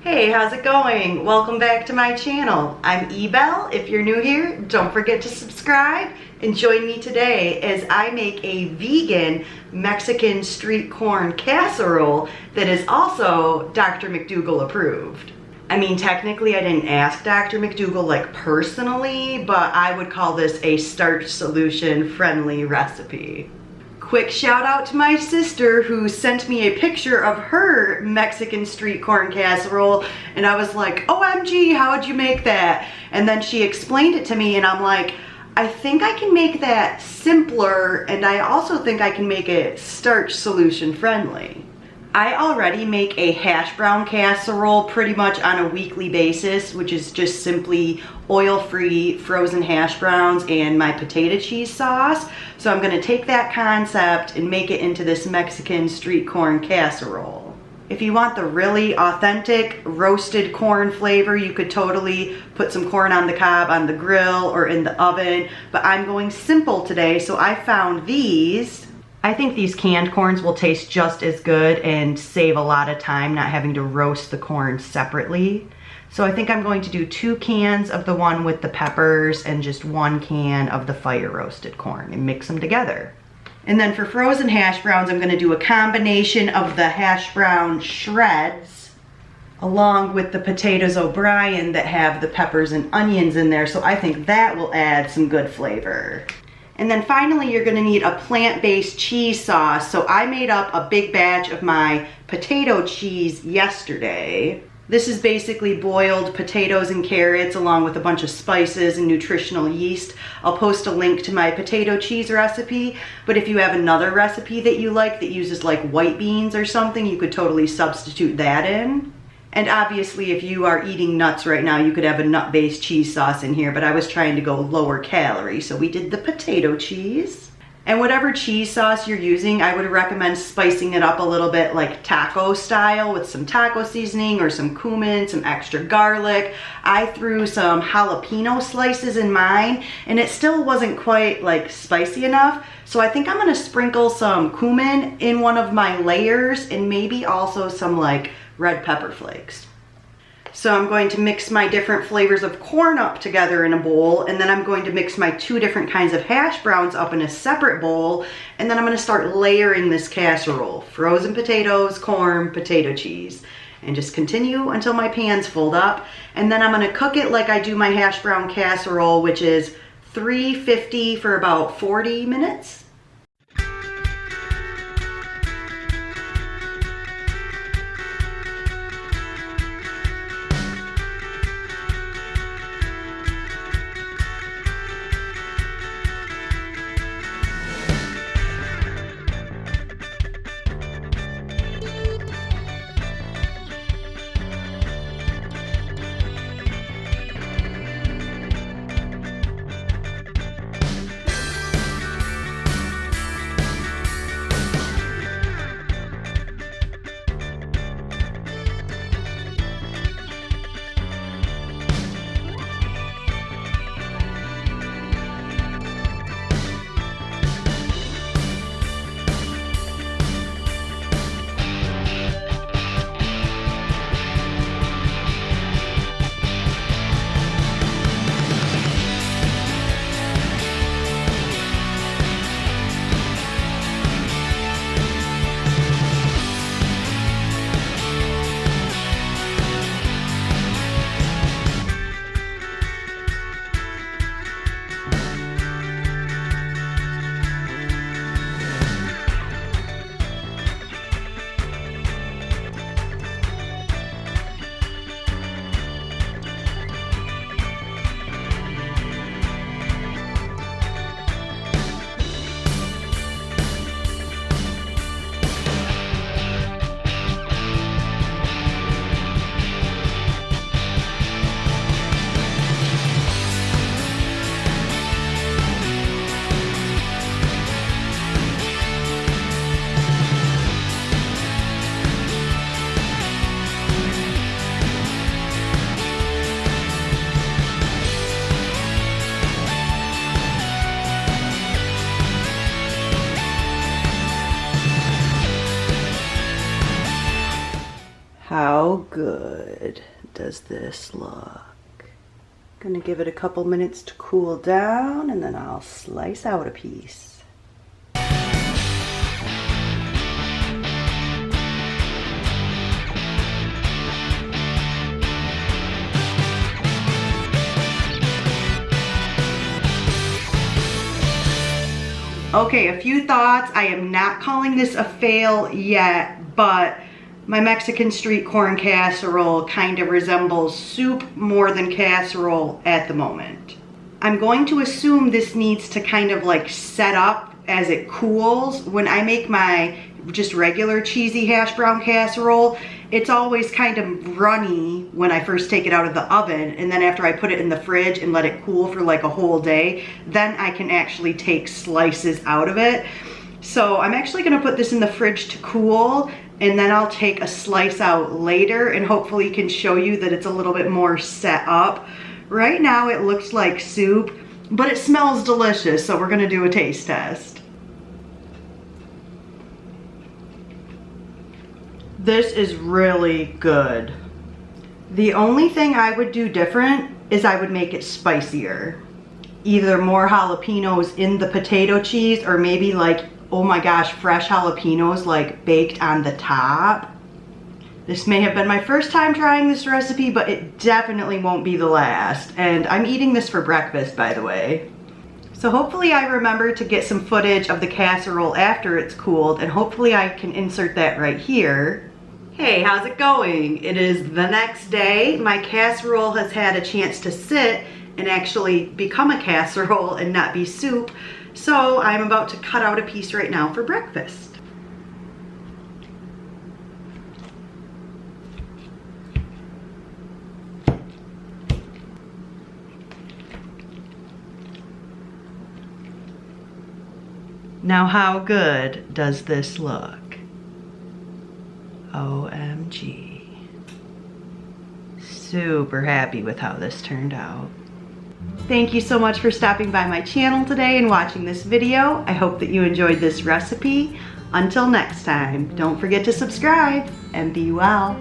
Hey, how's it going? Welcome back to my channel. I'm Ebel. If you're new here, don't forget to subscribe and join me today as I make a vegan Mexican street corn casserole that is also Dr. McDougall approved. I mean, technically I didn't ask Dr. McDougall like personally, but I would call this a Starch Solution friendly recipe. Quick shout out to my sister who sent me a picture of her Mexican street corn casserole, and I was like, OMG, how would you make that? And then she explained it to me and I'm like, I think I can make that simpler, and I also think I can make it Starch Solution friendly. I already make a hash brown casserole pretty much on a weekly basis, which is just simply oil-free frozen hash browns and my potato cheese sauce. So I'm gonna take that concept and make it into this Mexican street corn casserole. If you want the really authentic roasted corn flavor, you could totally put some corn on the cob on the grill or in the oven, but I'm going simple today, so I found these. I think these canned corns will taste just as good and save a lot of time not having to roast the corn separately. So I think I'm going to do 2 cans of the one with the peppers and just 1 can of the fire roasted corn and mix them together. And then for frozen hash browns, I'm gonna do a combination of the hash brown shreds along with the potatoes O'Brien that have the peppers and onions in there. So I think that will add some good flavor. And then finally, you're gonna need a plant-based cheese sauce. So I made up a big batch of my potato cheese yesterday. This is basically boiled potatoes and carrots along with a bunch of spices and nutritional yeast. I'll post a link to my potato cheese recipe, but if you have another recipe that you like that uses like white beans or something, you could totally substitute that in. And obviously, if you are eating nuts right now, you could have a nut-based cheese sauce in here, but I was trying to go lower calorie, so we did the potato cheese. And whatever cheese sauce you're using, I would recommend spicing it up a little bit like taco style with some taco seasoning or some cumin, some extra garlic. I threw some jalapeno slices in mine, and it still wasn't quite like spicy enough. So I think I'm gonna sprinkle some cumin in one of my layers and maybe also some like red pepper flakes. So I'm going to mix my different flavors of corn up together in a bowl, and then I'm going to mix my 2 different kinds of hash browns up in a separate bowl, and then I'm going to start layering this casserole. Frozen potatoes, corn, potato cheese, and just continue until my pan's filled up. And then I'm going to cook it like I do my hash brown casserole, which is 350 for about 40 minutes. how good does this look? Gonna give it a couple minutes to cool down and then I'll slice out a piece. Okay, a few thoughts. I am not calling this a fail yet, but my Mexican street corn casserole kind of resembles soup more than casserole at the moment. I'm going to assume this needs to kind of like set up as it cools. When I make my just regular cheesy hash brown casserole, it's always kind of runny when I first take it out of the oven, and then after I put it in the fridge and let it cool for like a whole day, then I can actually take slices out of it. So I'm actually gonna put this in the fridge to cool, and then I'll take a slice out later and hopefully can show you that it's a little bit more set up. Right now it looks like soup, but it smells delicious, so we're gonna do a taste test. This is really good. The only thing I would do different is I would make it spicier. Either more jalapenos in the potato cheese, or maybe like, oh my gosh, fresh jalapenos like baked on the top. This may have been my first time trying this recipe, but it definitely won't be the last. And I'm eating this for breakfast, by the way. So hopefully I remember to get some footage of the casserole after it's cooled, and hopefully I can insert that right here. Hey, how's it going? It is the next day. My casserole has had a chance to sit and actually become a casserole and not be soup. So I'm about to cut out a piece right now for breakfast. Now how good does this look? OMG. Super happy with how this turned out. Thank you so much for stopping by my channel today and watching this video. I hope that you enjoyed this recipe. Until next time, don't forget to subscribe and be well.